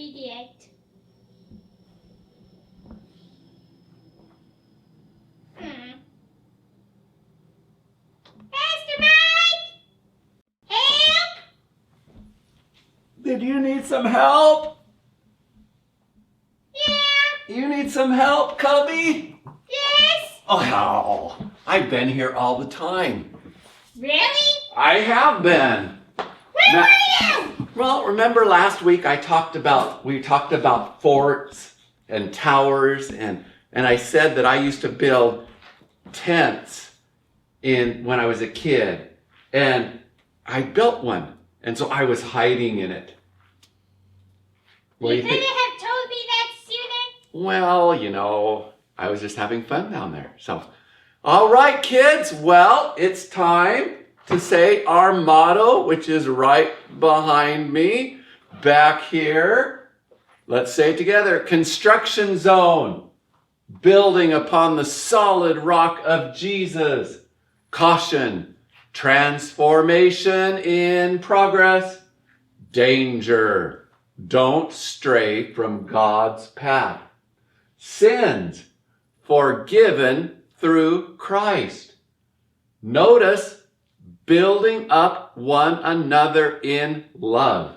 read yet. Pastor Mike! Help! Did you need some help? Yeah. You need some help, Cubby? Yes. Oh, I've been here all the time. Really? I have been. Where were you? Well, remember last week we talked about forts and towers, and I said that I used to build tents when I was a kid, and I built one, and so I was hiding in it. What do You you couldn't think? have told me that sooner. Well, I was just having fun down there. So, all right, kids. Well, it's time to say our motto, which is right behind me, back here. Let's say it together. Construction zone. Building upon the solid rock of Jesus. Caution. Transformation in progress. Danger. Don't stray from God's path. Sins forgiven through Christ. Notice building up one another in love.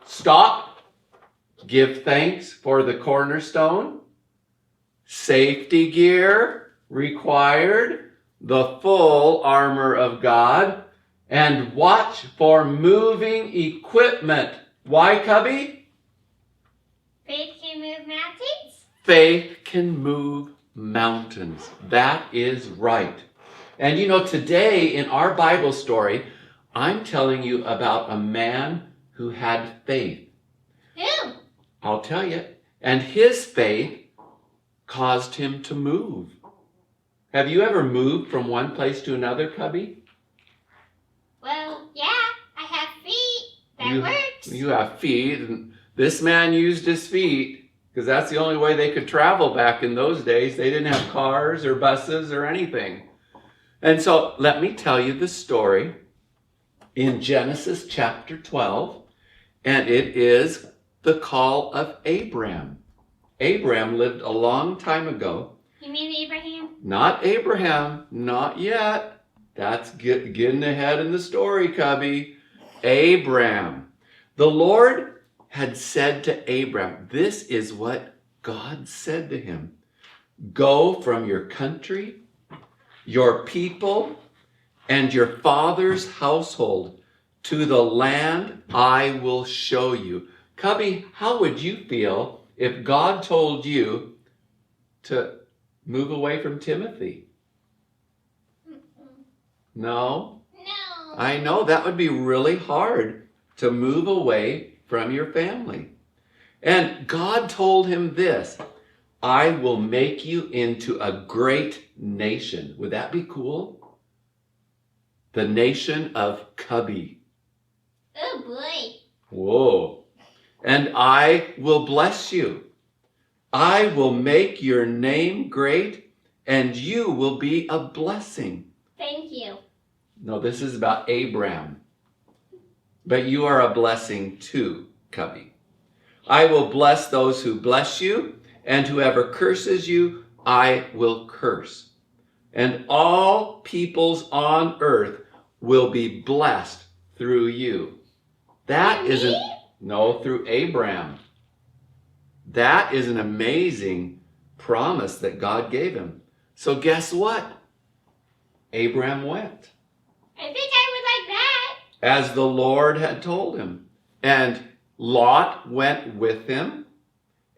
Stop. Give thanks for the cornerstone. Safety gear required. The full armor of God. And watch for moving equipment. Why, Cubby? Faith can move mountains? Faith can move mountains. That is right. And today in our Bible story, I'm telling you about a man who had faith. Who? I'll tell you. And his faith caused him to move. Have you ever moved from one place to another, Cubby? Well, yeah, I have feet. That works. You have feet, and this man used his feet because that's the only way they could travel back in those days. They didn't have cars or buses or anything. And so let me tell you the story in Genesis chapter 12, and it is the call of Abraham. Abraham lived a long time ago. You mean Abraham? Not Abraham, not yet. That's getting ahead in the story, Cubby. Abraham. The Lord had said to Abraham, this is what God said to him. Go from your country, your people, and your father's household to the land I will show you. Cubby, how would you feel if God told you to move away from Timothy? No? No. I know that would be really hard to move away from your family. And God told him this, I will make you into a great nation. Would that be cool? The nation of Cubby. Oh boy. Whoa. And I will bless you. I will make your name great, and you will be a blessing. Thank you. No, this is about Abraham. But you are a blessing too, Cubby. I will bless those who bless you, and whoever curses you, I will curse. And all peoples on earth will be blessed through you. That Through isn't... me? No, through Abraham. That is an amazing promise that God gave him. So guess what? Abraham went, I think I would like that. as the Lord had told him. And Lot went with him.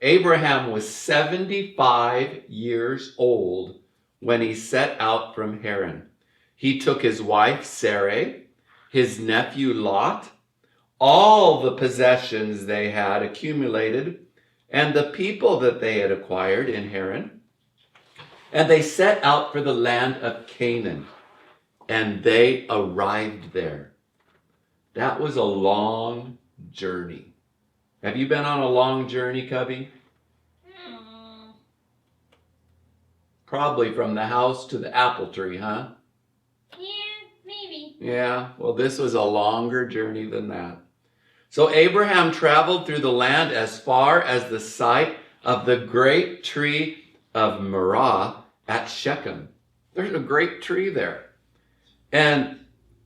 Abraham was 75 years old when he set out from Haran. He took his wife Sarai, his nephew Lot, all the possessions they had accumulated, and the people that they had acquired in Haran. And they set out for the land of Canaan, and they arrived there. That was a long journey. Have you been on a long journey, Cubby? Probably from the house to the apple tree, huh? Yeah, maybe. Yeah, well, this was a longer journey than that. So Abraham traveled through the land as far as the site of the great tree of Morah at Shechem. There's a great tree there. And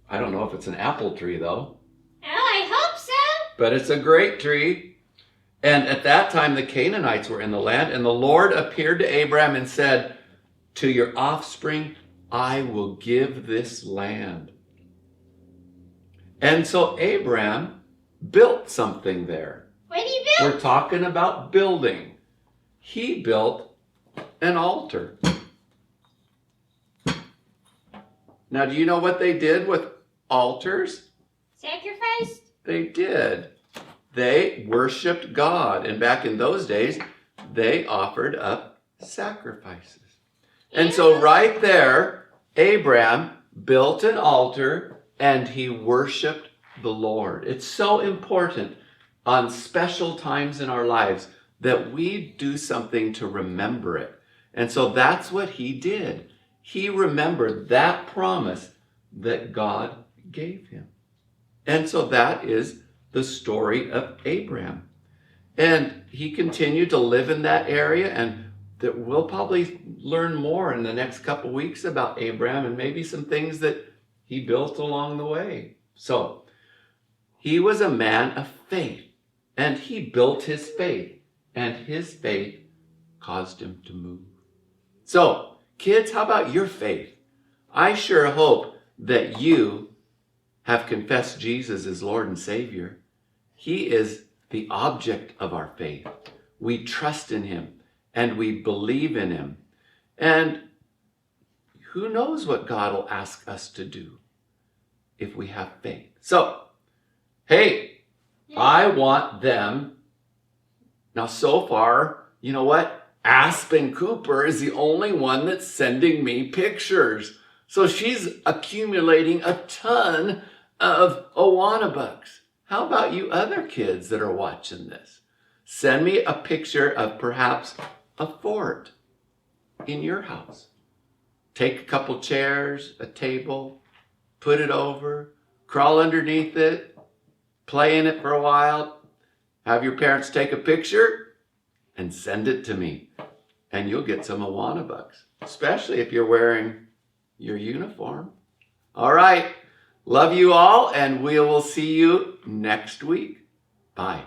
I don't know if it's an apple tree though. Oh, I hope so. But it's a great tree. And at that time, the Canaanites were in the land, and the Lord appeared to Abraham and said, to your offspring, I will give this land. And so Abraham built something there. What did he build? We're talking about building. He built an altar. Now, do you know what they did with altars? Sacrificed? They did. They worshiped God. And back in those days, they offered up sacrifices. And so right there, Abraham built an altar and he worshiped the Lord. It's so important on special times in our lives that we do something to remember it. And so that's what he did. He remembered that promise that God gave him. And so that is the story of Abraham. And he continued to live in that area, and that we'll probably learn more in the next couple weeks about Abraham and maybe some things that he built along the way. So he was a man of faith, and he built his faith, and his faith caused him to move. So, kids, how about your faith? I sure hope that you have confessed Jesus as Lord and Savior. He is the object of our faith. We trust in him and we believe in him. And who knows what God will ask us to do if we have faith. So, hey, I want them. Now, so far, you know what? Aspen Cooper is the only one that's sending me pictures. So she's accumulating a ton of Awana bucks. How about you other kids that are watching this? Send me a picture of perhaps a fort in your house. Take a couple chairs, a table, put it over, crawl underneath it, play in it for a while, have your parents take a picture, and send it to me. And you'll get some Awana bucks, especially if you're wearing your uniform. All right. Love you all, and we will see you next week. Bye.